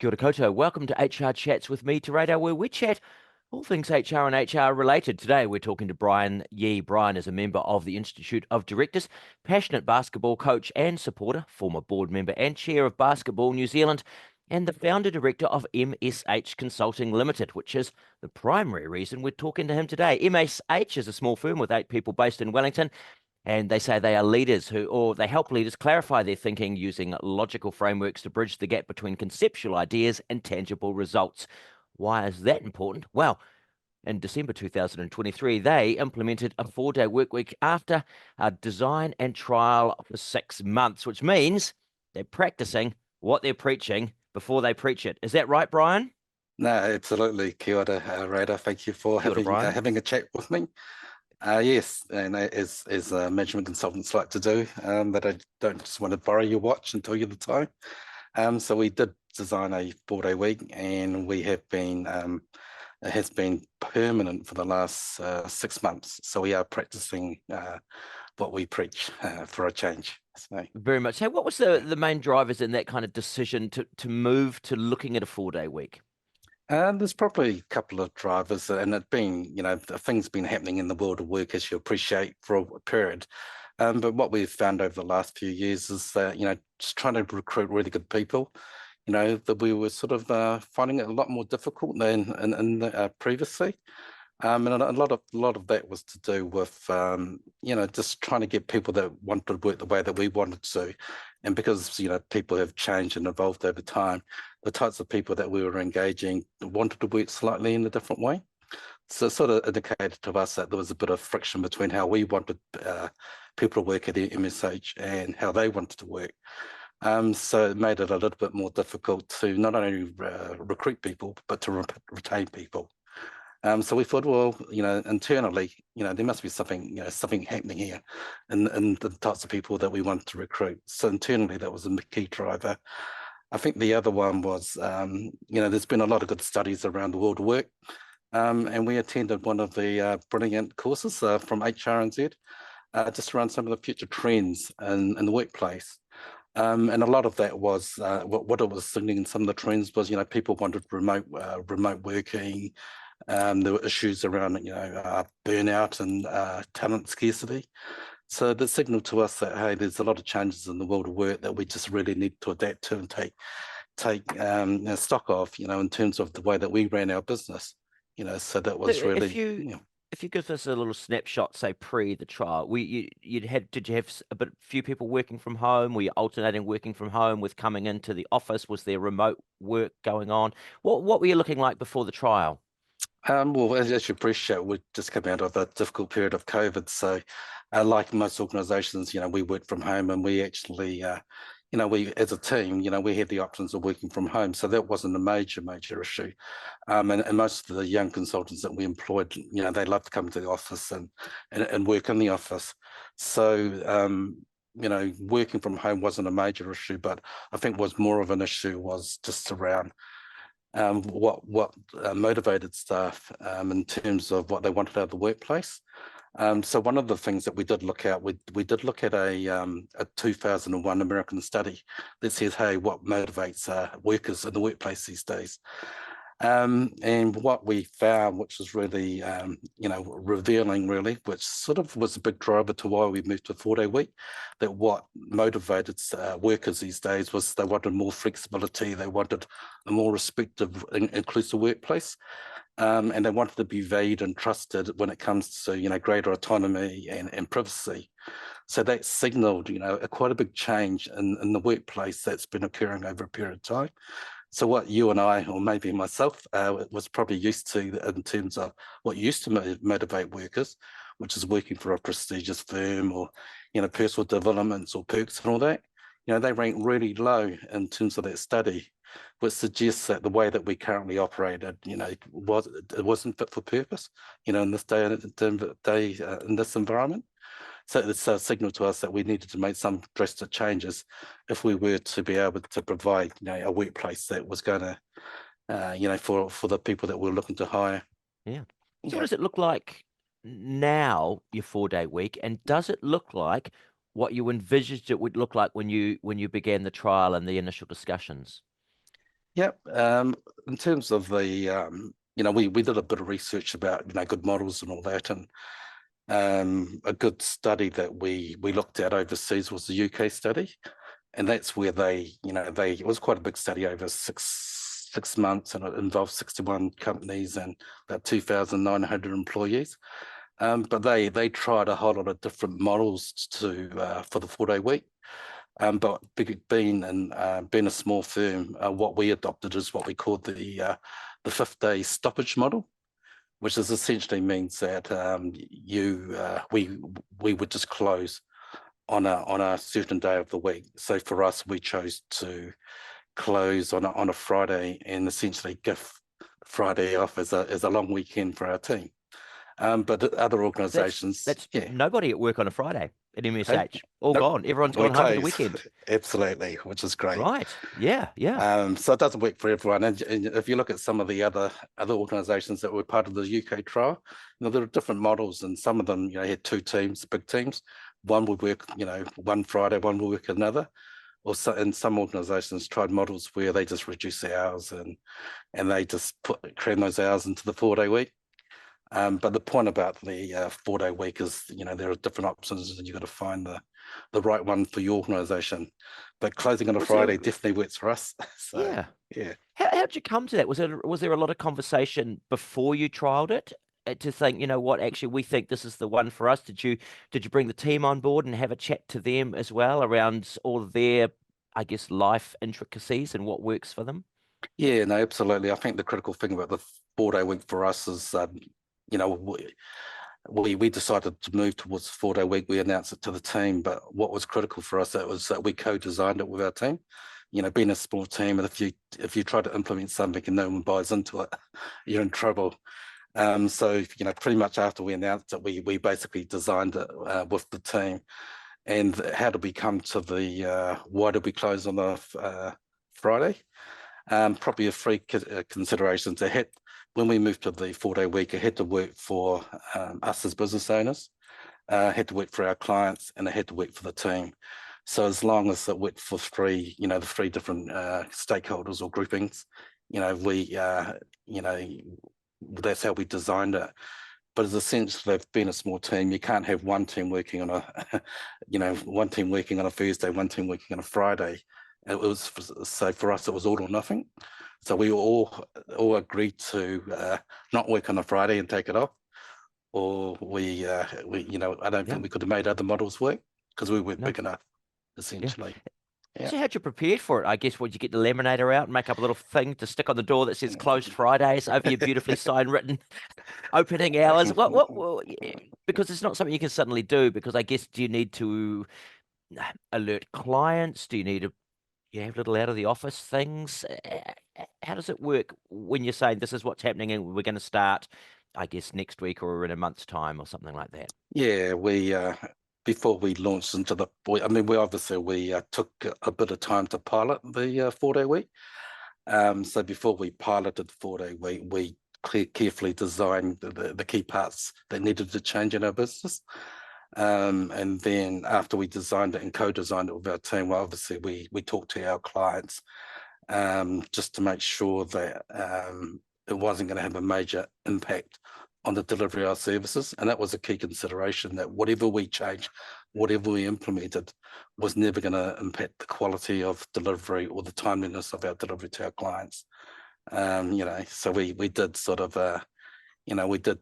Kia ora koutou. Welcome to HR Chats with me, Te Radar, where we chat all things HR and HR related. Today, we're talking to Brian Yee. Brian is a member of the Institute of Directors, passionate basketball coach and supporter, former board member and chair of Basketball New Zealand, and the founder director of MSH Consulting Limited, which is the primary reason we're talking to him today. MSH is a small firm with 8 people based in Wellington. And they say they are leaders or they help leaders clarify their thinking using logical frameworks to bridge the gap between conceptual ideas and tangible results. Why is that important? Well, in December 2023, they implemented a 4-day work week after a design and trial for 6 months, which means they're practicing what they're preaching before they preach it. Is that right, Brian? No, absolutely. Kia ora, Rada. Thank you for Kia ora, Brian. having a chat with me. Yes, and as management consultants like to do, that I don't just want to borrow your watch and tell you the time. So we did design a 4-day week, and we have been it has been permanent for the last 6 months. So we are practicing what we preach for a change. So, Very much. Hey, what was the main drivers in that kind of decision to move to looking at a 4-day week? There's probably a couple of drivers, and it being, things been happening in the world of work, as you appreciate, for a period. But what we've found over the last few years is that, just trying to recruit really good people, that we were sort of finding it a lot more difficult than previously. And a lot of that was to do with, just trying to get people that wanted to work the way that we wanted to. And because, people have changed and evolved over time, the types of people that we were engaging wanted to work slightly in a different way. So it sort of indicated to us that there was a bit of friction between how we wanted people to work at MSH and how they wanted to work. So it made it a little bit more difficult to not only recruit people, but to retain people. So we thought, well, internally, there must be something happening here in the types of people that we want to recruit. So internally, that was a key driver. I think the other one was, there's been a lot of good studies around the world of work. And we attended one of the brilliant courses from HRNZ, just around some of the future trends in the workplace. And a lot of that was what it was signaling. Some of the trends was, people wanted remote working. There were issues around, burnout and talent scarcity. So the signal to us that, hey, there's a lot of changes in the world of work that we just really need to adapt to and take stock of, in terms of the way that we ran our business. So that was really. If you give us a little snapshot, say pre the trial, did you have a few people working from home? Were you alternating working from home with coming into the office? Was there remote work going on? What were you looking like before the trial? Well, as you appreciate, we've just come out of a difficult period of COVID. So, like most organisations, we work from home, and we actually, we as a team, we had the options of working from home. So that wasn't a major issue. And most of the young consultants that we employed, they love to come to the office and work in the office. So, working from home wasn't a major issue, but I think was more of an issue was just around what motivated staff in terms of what they wanted out of the workplace. So one of the things that we did look at, we did look at a 2001 American study that says, hey, what motivates workers in the workplace these days? And what we found, which was really, revealing really, which sort of was a big driver to why we moved to a 4-day week, that what motivated workers these days was they wanted more flexibility, they wanted a more respectful, inclusive workplace, and they wanted to be valued and trusted when it comes to, greater autonomy and privacy. So that signaled, quite a big change in the workplace that's been occurring over a period of time. So what you and I, or maybe myself, was probably used to in terms of what used to motivate workers, which is working for a prestigious firm or, personal developments or perks and all that, they rank really low in terms of that study, which suggests that the way that we currently operated, it wasn't fit for purpose, in this in this environment. So it's a signal to us that we needed to make some drastic changes if we were to be able to provide, a workplace that was going to, for the people that we're looking to hire. Yeah. So what does it look like now, your 4-day week, and does it look like what you envisaged it would look like when you began the trial and the initial discussions? Yep. In terms of the, we did a bit of research about, good models and all that. And a good study that we looked at overseas was the UK study. And that's where it was quite a big study over six months, and it involved 61 companies and about 2,900 employees. But they tried a whole lot of different models for the 4-day week. But being a small firm, what we adopted is what we called the 5-day stoppage model, which is essentially means that we would just close on a certain day of the week. So for us, we chose to close on a Friday and essentially give Friday off as a long weekend for our team. But other organisations, That's yeah, nobody at work on a Friday at hey, MSH. All nope, gone. Everyone's we gone home for the close weekend. absolutely, which is great. Right. Yeah. Yeah. So it doesn't work for everyone. And if you look at some of the other organisations that were part of the UK trial, there are different models, and some of them, had two teams, big teams. One would work, one Friday, one would work another. And some organisations tried models where they just reduce the hours and they just cram those hours into the 4-day week. But the point about the 4-day week is, there are different options, and you've got to find the right one for your organisation. But closing on a Was there? Friday definitely works for us. So Yeah. yeah, How'd you come to that? Was there a lot of conversation before you trialed it to think, you know what, actually we think this is the one for us? Did you bring the team on board and have a chat to them as well around all of their, I guess, life intricacies and what works for them? yeah, no, absolutely. I think the critical thing about the 4-day week for us is, you know, we decided to move towards the 4-day week. We announced it to the team, but what was critical for us, that was that we co-designed it with our team. Being a small team, and if you try to implement something and no one buys into it, you're in trouble. So pretty much after we announced it, we basically designed it with the team. And how did we come to the why did we close on the Friday? Probably a three considerations. When we moved to the 4-day week, it had to work for us as business owners, had to work for our clients, and it had to work for the team. So as long as it worked for the three different stakeholders or groupings, that's how we designed it. But as essentially, they've been a small team. You can't have one team working on one team working on a Thursday, one team working on a Friday. So for us, it was all or nothing. So we all agreed to not work on a Friday and take it off, or I don't Yeah. think we could have made other models work because we weren't No. big enough, Yeah. essentially. Yeah. So how'd you prepare for it? I guess would you get the laminator out and make up a little thing to stick on the door that says closed Fridays over your beautifully signed written opening hours? Because it's not something you can suddenly do, because I guess do you need to alert clients? Do you need to you have little out of the office things? How does it work when you're saying this is what's happening and we're going to start, I guess, next week or in a month's time or something like that? Yeah, we before we launched into I mean, we took a bit of time to pilot the 4-day week. So before we piloted the 4-day week, we carefully designed the key parts that needed to change in our business. And then after we designed it and co-designed it with our team, well, obviously we talked to our clients just to make sure that it wasn't going to have a major impact on the delivery of our services. And that was a key consideration, that whatever we changed, whatever we implemented, was never going to impact the quality of delivery or the timeliness of our delivery to our clients. So we did sort of, we did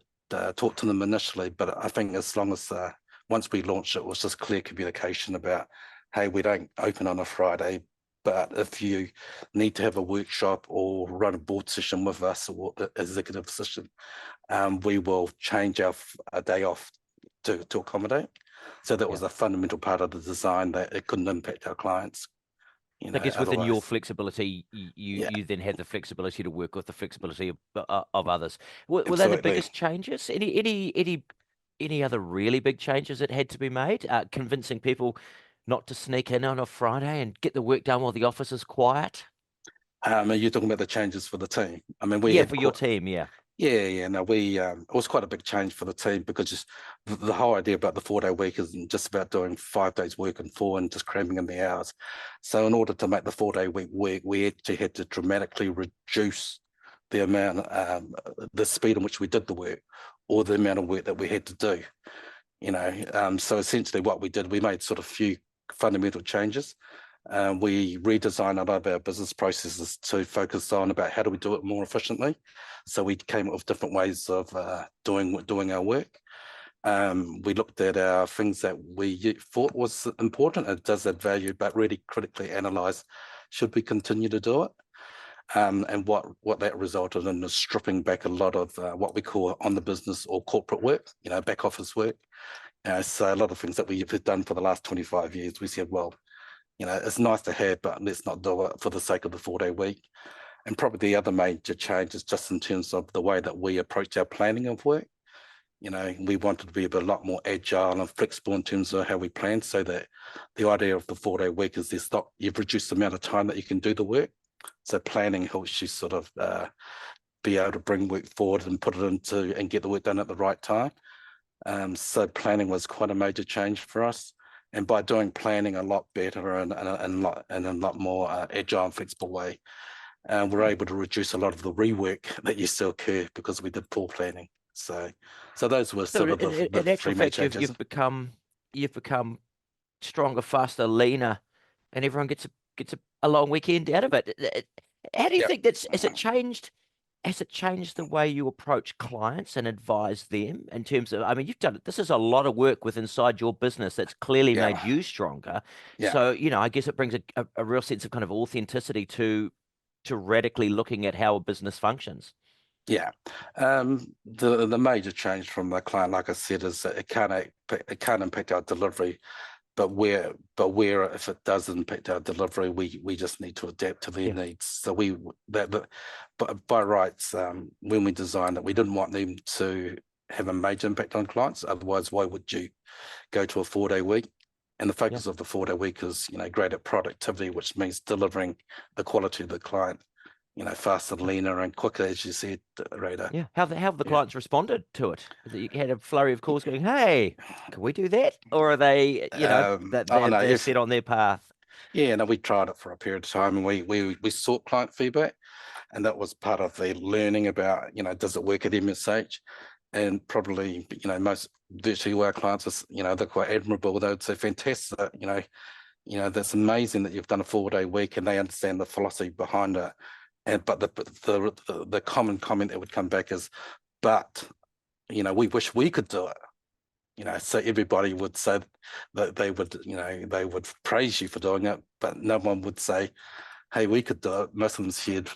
talk to them initially, but I think as long as once we launched it, was just clear communication about, hey, we don't open on a Friday, but if you need to have a workshop or run a board session with us or executive session, we will change our day off to accommodate. So that Yeah. was a fundamental part of the design, that it couldn't impact our clients, I guess within your otherwise. flexibility, Yeah, you then have the flexibility to work with the flexibility of others. Were they the absolutely. biggest changes? Any other really big changes that had to be made? Convincing people not to sneak in on a Friday and get the work done while the office is quiet? Are you talking about the changes for the team? I mean, we Yeah, had for your team, yeah. Yeah. No, it was quite a big change for the team because just the whole idea about the 4-day week isn't just about doing 5 days work and four and just cramming in the hours. So in order to make the 4-day week work, we actually had to dramatically reduce the amount, the speed in which we did the work, or the amount of work that we had to do. So essentially what we did, we made sort of few fundamental changes. We redesigned a lot of our business processes to focus on about how do we do it more efficiently. So we came up with different ways of doing our work. We looked at our things that we thought was important. It does add value, but really critically analyze, should we continue to do it? And what that resulted in is stripping back a lot of what we call on the business or corporate work, back office work. So a lot of things that we've done for the last 25 years, we said, well, it's nice to have, but let's not do it for the sake of the 4-day week. And probably the other major change is just in terms of the way that we approach our planning of work. We wanted to be a lot more agile and flexible in terms of how we plan, so that the idea of the 4-day week is you've reduced the amount of time that you can do the work. So planning helps you sort of be able to bring work forward and put it into and get the work done at the right time. So planning was quite a major change for us. And by doing planning a lot better and a lot more agile and flexible way, we're able to reduce a lot of the rework that used to occur because we did poor planning. So those were So sort of the in actual three main fact, changes. you've become stronger, faster, leaner, and everyone gets a long weekend out of it. How do you Yep. think has it changed the way you approach clients and advise them in terms of, I mean, you've done it. This is a lot of work with inside your business that's clearly Yeah. made you stronger. Yeah. So, I guess it brings a real sense of kind of authenticity to radically looking at how a business functions. Yeah. The major change from the client, like I said, is that it can't impact our delivery, but where if it does impact our delivery, we just need to adapt to their Yeah. needs. So but by rights, when we designed it, we didn't want them to have a major impact on clients. Otherwise, why would you go to a 4-day week? And the Yeah. focus of the 4-day week is, greater productivity, which means delivering the quality of the client, faster, leaner, and quicker, as you said, Rada. Yeah. How have the Yeah. clients responded to it? Is it you had a flurry of calls going, "Hey, can we do that?" Or are they, that Oh no, they're set on their path? yeah, no, we tried it for a period of time, and we sought client feedback, and that was part of the learning about, does it work at MSH? And probably, most virtually all our clients are, they're quite admirable. They would say, fantastic, that's amazing that you've done a 4-day week, and they understand the philosophy behind it. And but the common comment that would come back is, but we wish we could do it. So everybody would say that they would praise you for doing it, but no one would say, hey, we could do it. Most of them said,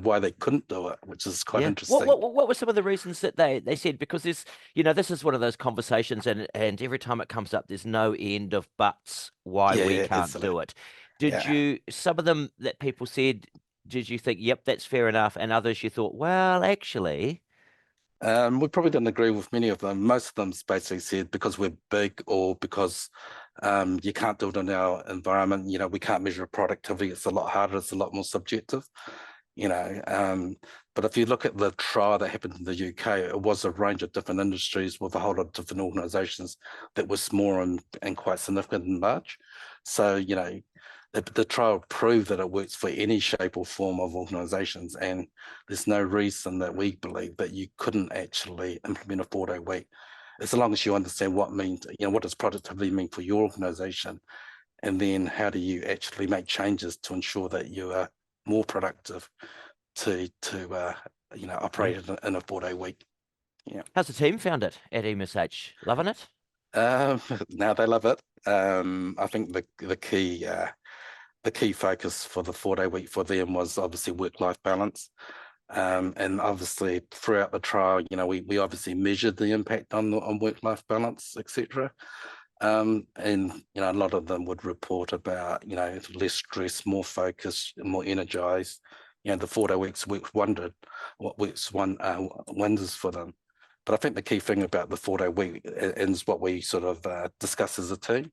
why they couldn't do it, which is quite Yeah. What interesting. what what were some of the reasons that they said? Because this is one of those conversations, and every time it comes up, there's no end of buts why Yeah, we yeah, can't instantly. do it. Yeah. Some of them that people said, did you think, yep, that's fair enough, and others you thought, well, actually, We probably didn't agree with many of them. Most of them basically said because we're big, or because you can't do it in our environment. We can't measure productivity. It's a lot harder. It's a lot more subjective. you know. But if you look at the trial that happened in the UK, it was a range of different industries with a whole lot of different organisations that were small and quite significant and large. So, the trial proved that it works for any shape or form of organisations, and there's no reason that we believe that you couldn't actually implement a 4-day week, as long as you understand what means, what does productivity mean for your organisation, and then how do you actually make changes to ensure that you are more productive to yeah. operate in a 4-day week. Yeah. How's the team found it at MSH? Loving it? Now they love it. I think the key focus for the 4-day week for them was obviously work-life balance. And obviously throughout the trial, we obviously measured the impact on work-life balance, etc. And a lot of them would report about less stress, more focus, more energized. The 4-day weeks works wonders for them. But I think the key thing about the 4-day week is what we sort of discuss as a team,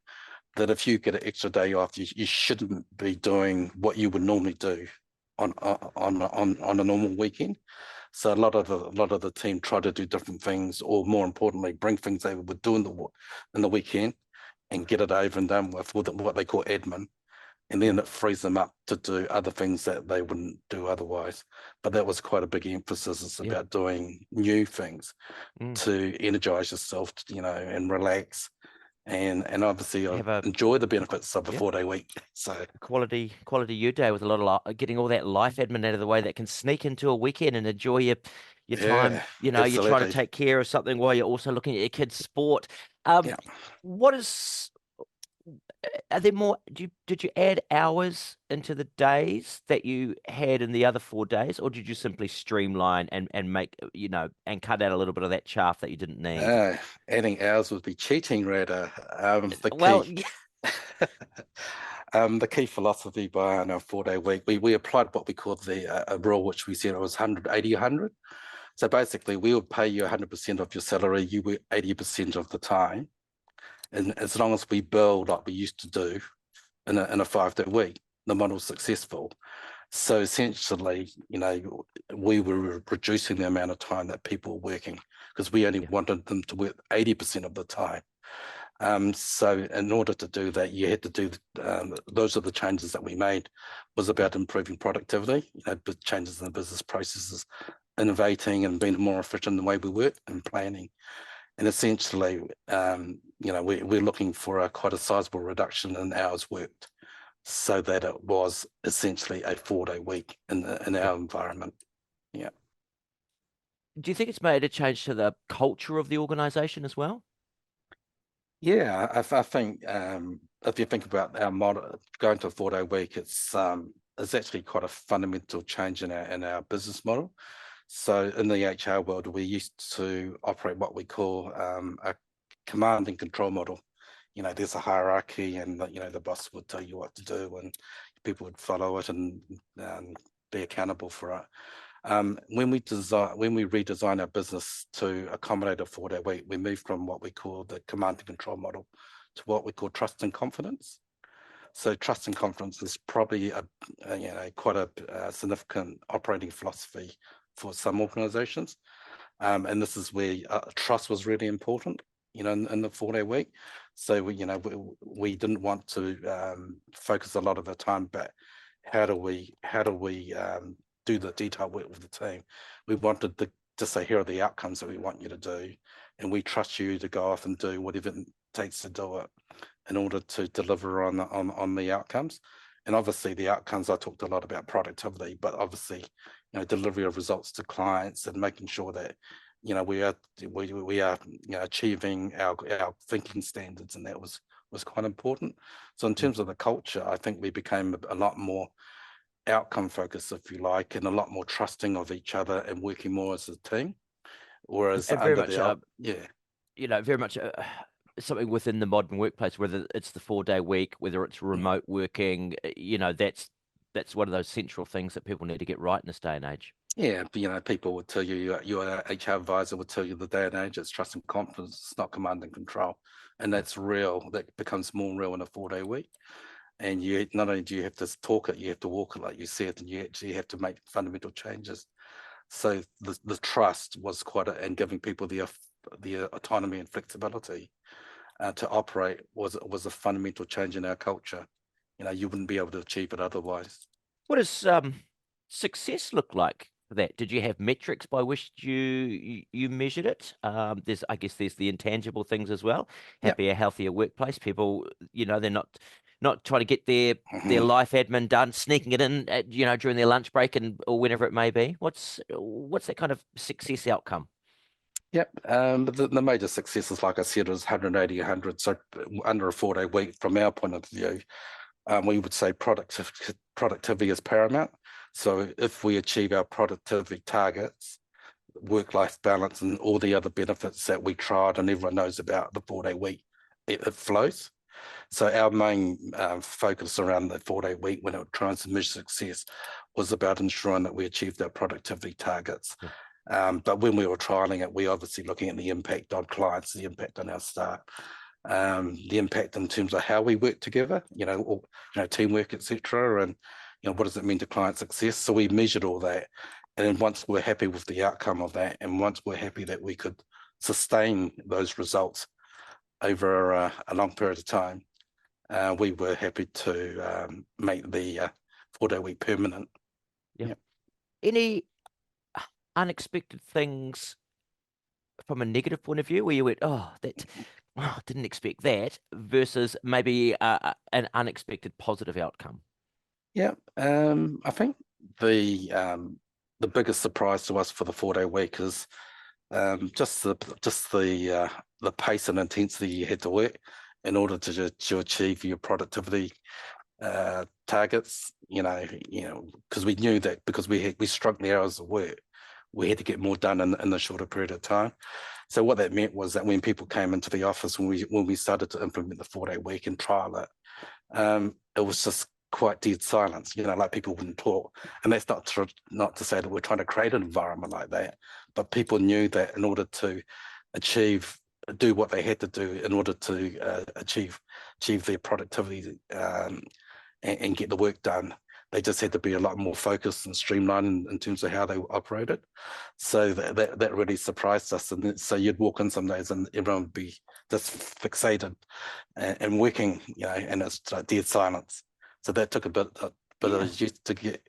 that if you get an extra day off, you shouldn't be doing what you would normally do on a normal weekend. So a lot of the team try to do different things, or more importantly, bring things they would do in the weekend and get it over and done with what they call admin. And then Mm, it frees them up to do other things that they wouldn't do otherwise. But that was quite a big emphasis. It's yeah. about doing new things Mm. to energize yourself, and relax, and obviously Have a enjoy the benefits of a yeah 4-day week. So quality you day with a lot of getting all that life admin out of the way that can sneak into a weekend and enjoy your time. yeah, You're trying to absolutely. take care of something while you're also looking at your kids' sport. Um, Yeah. what is are there more? Did you add hours into the days that you had in the other 4 days, or did you simply streamline and make and cut out a little bit of that chaff that you didn't need? Uh, Adding hours would be cheating, rather. The Well, key, the key philosophy behind our 4-day week, we applied what we called the a rule, which we said it was 180, 100. So basically, we would pay you 100% of your salary, you work 80% of the time, and as long as we bill like we used to do in a 5-day week, the model's successful. So essentially, we were reducing the amount of time that people were working because we only yeah, wanted them to work 80% of the time. So in order to do that, you had to do those are the changes that we made, was yeah, about improving productivity, changes in the business processes, innovating and being more efficient in the way we work and planning. And essentially, we're looking for quite a sizable reduction in hours worked so that it was essentially a 4-day week in yeah. our environment. Yeah. Do you think it's made a change to the culture of the organization as well? Yeah, I think if you think about our model going to a 4-day week, it's actually quite a fundamental change in our business model. So in the HR world, we used to operate what we call a command and control model. There's a hierarchy, and the boss would tell you what to do, and people would follow it and be accountable for it. When we redesign our business to accommodate a 4-day week, we moved from what we call the command and control model to what we call trust and confidence. So trust and confidence is probably quite a significant operating philosophy for some organizations. And this is where trust was really important, in the 4-day week. So we didn't want to focus a lot of the time, but how do we do the detailed work with the team? We wanted to say, here are the outcomes that we want you to do, and we trust you to go off and do whatever it takes to do it in order to deliver on the outcomes. And obviously the outcomes, I talked a lot about productivity, but obviously, delivery of results to clients and making sure that, we are achieving our thinking standards, and that was quite important. So in Mm. terms of the culture, I think we became a lot more outcome focused, if you like, and a lot more trusting of each other and working more as a team. Whereas And very under much, the yeah. very much something within the modern workplace, whether it's the 4-day week, whether it's Mm. remote working, that's one of those central things that people need to get right in this day and age. Yeah, but, people would tell you, your HR advisor would tell you the day and age, it's trust and confidence, it's not command and control. And Yeah. that's real. That becomes more real in a 4-day week. And you not only do you have to talk it, you have to walk it like you said, and you actually have to make fundamental changes. So the trust was and giving people the autonomy and flexibility to operate was a fundamental change in our culture. You wouldn't be able to achieve it otherwise. What does success look like for that? Did you have metrics by which you measured it? I guess there's the intangible things as well. Yeah. Happier, healthier workplace. People, they're not trying to get their Mhm. life admin done, sneaking it in during their lunch break or whenever it may be. What's that kind of success outcome? Yep. But the major successes, like I said, was 180, 100. So under a 4-day week, from our point of view, we would say productivity is paramount. So if we achieve our productivity targets, work-life balance and all the other benefits that we tried and everyone knows about the 4-day week, it flows. So our main focus around the 4-day week when it tries to measure success was about ensuring that we achieved our productivity targets. Yeah. But when we were trialing it, we obviously looking at the impact on clients, the impact on our staff, the impact in terms of how we work together, teamwork, etc. And what does it mean to client success? So we measured all that, And then once we're happy with the outcome of that, and once we're happy that we could sustain those results over a long period of time, we were happy to make the 4-day week permanent. Yeah. Yeah. Any unexpected things from a negative point of view where you went, oh, didn't expect that, versus maybe an unexpected positive outcome? Yeah. I think the biggest surprise to us for the 4-day week is just the pace and intensity you had to work in order to achieve your productivity targets. Because we knew that because we shrunk the hours of work, we had to get more done in a shorter period of time. So what that meant was that when people came into the office, when we started to implement the 4-day week and trial it, it was just quite dead silence. Like people wouldn't talk, and that's not to say that we're trying to create an environment like that, but people knew that in order to do what they had to do in order to achieve their productivity and get the work done, they just had to be a lot more focused and streamlined in terms of how they operated. So that really surprised us. And so you'd walk in some days and everyone would be just fixated and working, and it's like dead silence. So that took a bit Yeah. of use to get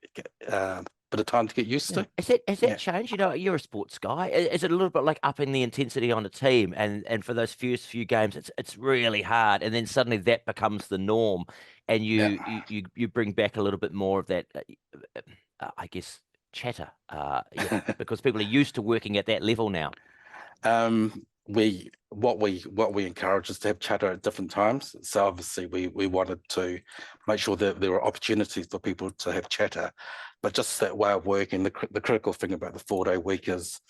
bit of time to get used Yeah. to. Has that Yeah. changed? You're a sports guy. Is it a little bit like upping the intensity on a team, and for those first few games, it's really hard, and then suddenly that becomes the norm, and Yeah. you bring back a little bit more of that, I guess, chatter, because people are used to working at that level now. What we encourage is to have chatter at different times. So obviously we wanted to make sure that there were opportunities for people to have chatter, but just that way of working. The critical thing about the 4-day week is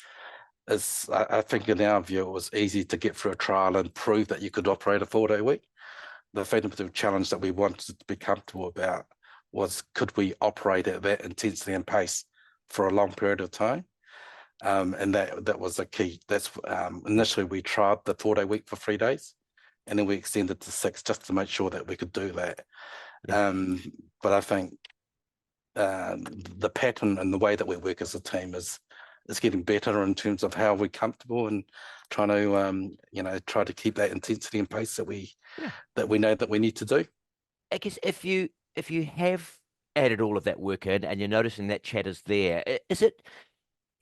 I think in our view it was easy to get through a trial and prove that you could operate a 4-day week. The fundamental challenge that we wanted to be comfortable about was, could we operate at that intensity and pace for a long period of time? And that was a key. That's initially we tried the 4-day week for 3 days, and then we extended to 6 just to make sure that we could do that. Yeah. But I think the pattern and the way that we work as a team is getting better in terms of how we're comfortable and trying to try to keep that intensity and pace that we Yeah. know that we need to do. I guess if you have added all of that work in and you're noticing that chatter's there, is it,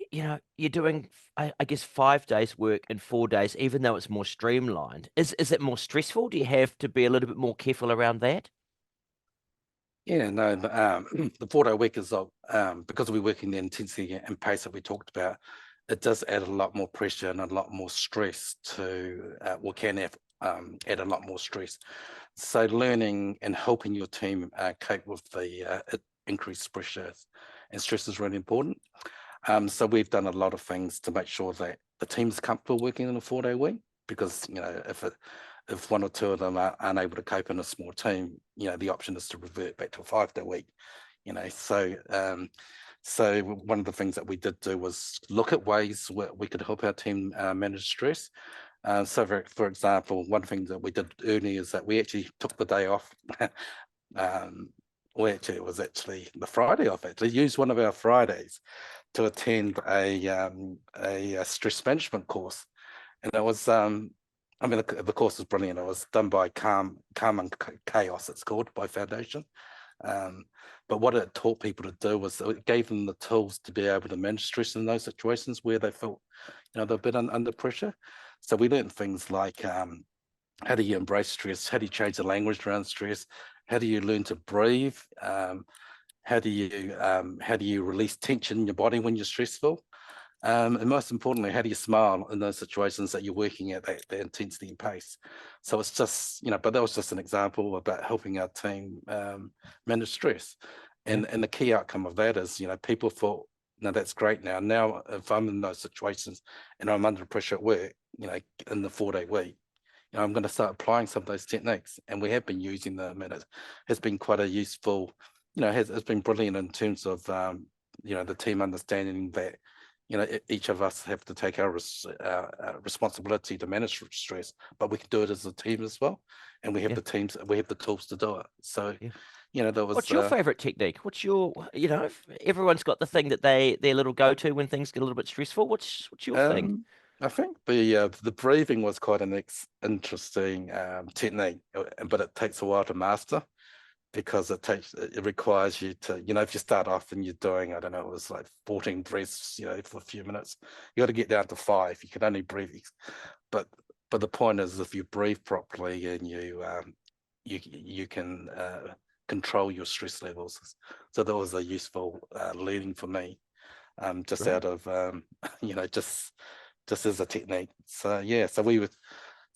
you're doing, I guess, 5 days work in 4 days, even though it's more streamlined. Is it more stressful? Do you have to be a little bit more careful around that? Yeah, no, the 4-day week is because we're working the intensity and pace that we talked about. It does add a lot more pressure and a lot more stress to, can add a lot more stress. So learning and helping your team cope with the increased pressure and stress is really important. So we've done a lot of things to make sure that the team's comfortable working in a 4-day week, because if one or two of them are unable to cope in a small team, the option is to revert back to a 5-day week. So one of the things that we did do was look at ways where we could help our team manage stress. So for example, one thing that we did early is that we actually took the day off. It was actually the Friday off. Actually, used one of our Fridays to attend a stress management course, and it was the course was brilliant. It was done by Calm and Chaos, it's called, by Foundation. But what it taught people to do was it gave them the tools to be able to manage stress in those situations where they felt they're a bit under pressure. So we learned things like how do you embrace stress, how do you change the language around stress, how do you learn to breathe, how do you release tension in your body when you're stressful? And most importantly, how do you smile in those situations that you're working at that intensity and pace? So it's just, but that was just an example about helping our team manage stress. Yeah. And the key outcome of that is, people thought, no, that's great now. Now, if I'm in those situations and I'm under pressure at work, in the 4-day week, I'm going to start applying some of those techniques. And we have been using them, and it has been quite a useful, it's been brilliant in terms of, the team understanding that each of us have to take our responsibility to manage stress, but we can do it as a team as well, and we have Yeah. the we have the tools to do it. So, Yeah. there was What's your favorite technique? What's your, everyone's got the thing that their little go-to when things get a little bit stressful. What's your thing? um, I think the breathing was quite an interesting technique, but it takes a while to master because it requires you to, if you start off and you're doing, I don't know, it was like 14 breaths, for a few minutes, you got to get down to 5. You can only breathe, but the point is, if you breathe properly and you can control your stress levels. So that was a useful learning for me, just Great. out of just as a technique. So yeah,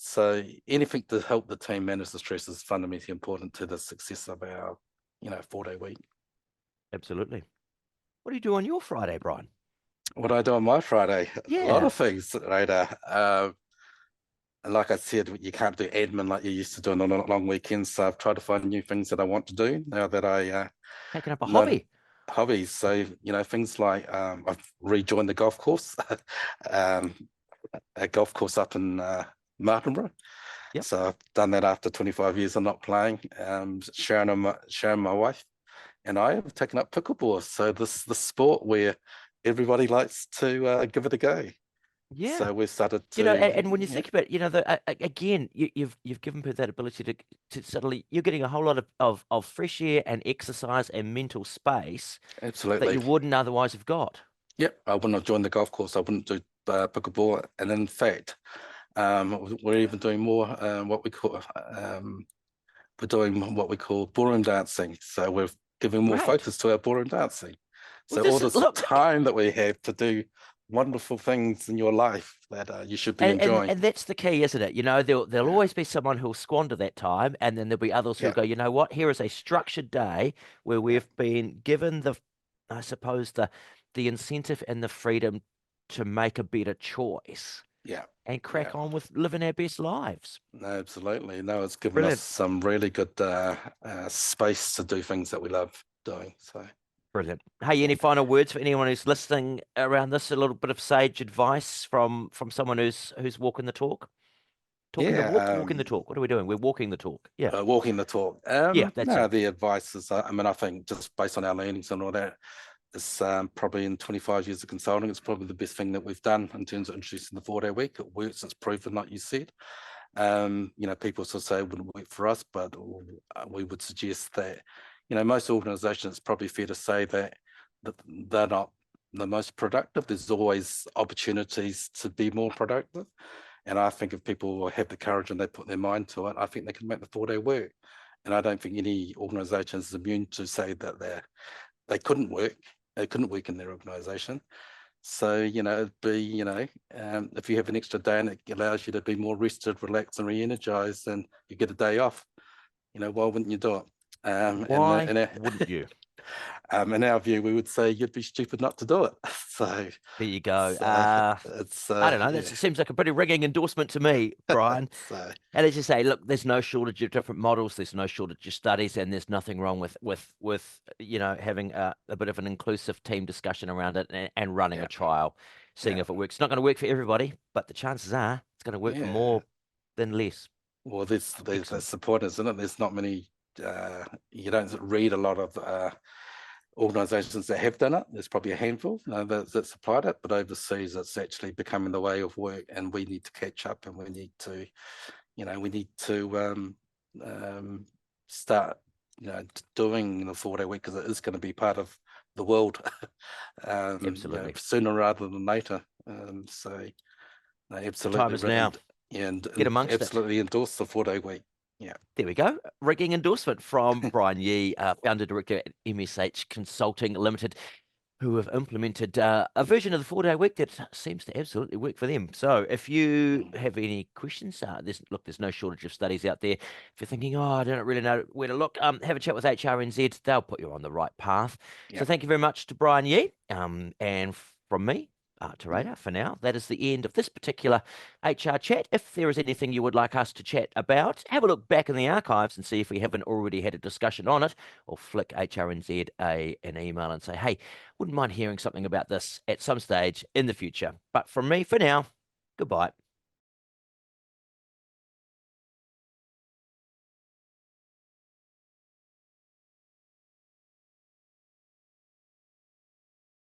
so anything to help the team manage the stress is fundamentally important to the success of our 4-day week. Absolutely. What do you do on your Friday, Brian? What do I do on my Friday? A lot Yeah. of things, right? And like I said, you can't do admin like you used to do on a long weekends. So I've tried to find new things that I want to do now that I Taking up a know hobby. hobbies. So, things like I've rejoined the golf course, um, a golf course up in Martinborough. Yep. So I've done that after 25 years of not playing. Sharon, my wife, and I have taken up pickleball. So this the sport where everybody likes to give it a go. Yeah. So we started And when you yeah, think about, again, you've given people that ability to suddenly you're getting a whole lot of fresh air and exercise and mental space that absolutely. you wouldn't otherwise have got. Yep, I wouldn't have joined the golf course. I wouldn't do pickleball. And in fact, we're even doing more we're doing what we call ballroom dancing. So we're giving more Great. focus to our ballroom dancing. Well, So this all is this look, time that we have to do wonderful things in your life that you should be enjoying. and that's the key, isn't it? There'll Yeah, always be someone who'll squander that time, and then there'll be others who'll yeah, go, you know what? Here is a structured day where yeah, we've been given I suppose the incentive and the freedom to make a better choice yeah, and yeah. crack on with living our best lives. No, absolutely. No, it's given us Brilliant. some really good space to do things that we love doing. So. Brilliant. Hey, any final words for anyone who's listening around this? A little bit of sage advice from someone who's walking the talk, talking the Yeah, walk, walking the talk. What are we doing? We're walking the talk. Yeah, walking the talk. yeah, that's No, it. the advice is, I mean, I think just based on our learnings and all that, it's probably in 25 years of consulting, it's probably the best thing that we've done in terms of introducing the 4-day week. It works, it's proven, like you said. People sort of say it wouldn't work for us, but we would suggest that, most organizations, it's probably fair to say that they're not the most productive. There's always opportunities to be more productive. And I think if people have the courage and they put their mind to it, I think they can make the 4-day work. And I don't think any organization is immune to say that they couldn't work. They couldn't work in their organization. So, it'd be, if you have an extra day and it allows you to be more rested, relaxed, and re-energized, and you get a day off, why wouldn't you do it? Why wouldn't you? In our view, we would say you'd be stupid not to do it. So, There you go. so it's I don't know. That yeah. seems like a pretty ringing endorsement to me, Brian. So And as you say, look, there's no shortage of different models. There's no shortage of studies, and there's nothing wrong with having a bit of an inclusive team discussion around it and running yeah, a trial, seeing yeah, if it works. It's not going to work for everybody, but the chances are it's going to work for yeah. more than less. Well, Excellent. that's the point, isn't it? There's not many. You don't read a lot of organisations that have done it. There's probably a handful that's applied it, but overseas, it's actually becoming the way of work, and we need to catch up, and we need to, start, doing the 4-day week because it is going to be part of the world, Absolutely. sooner rather than later. So, no, The time absolutely, is now. Get and amongst it. absolutely endorse the 4-day week. Yeah, There we go. Rigging endorsement from Brian Yee, founder director at MSH Consulting Limited, who have implemented a version of the 4-day week that seems to absolutely work for them. So if you have any questions, there's no shortage of studies out there. If you're thinking, oh, I don't really know where to look, have a chat with HRNZ. They'll put you on the right path. yeah. So thank you very much to Brian Yee. And from me, Teresa, for now, that is the end of this particular HR chat. If there is anything you would like us to chat about, have a look back in the archives and see if we haven't already had a discussion on it, or flick HRNZ an email and say, hey, wouldn't mind hearing something about this at some stage in the future. But from me, for now, goodbye.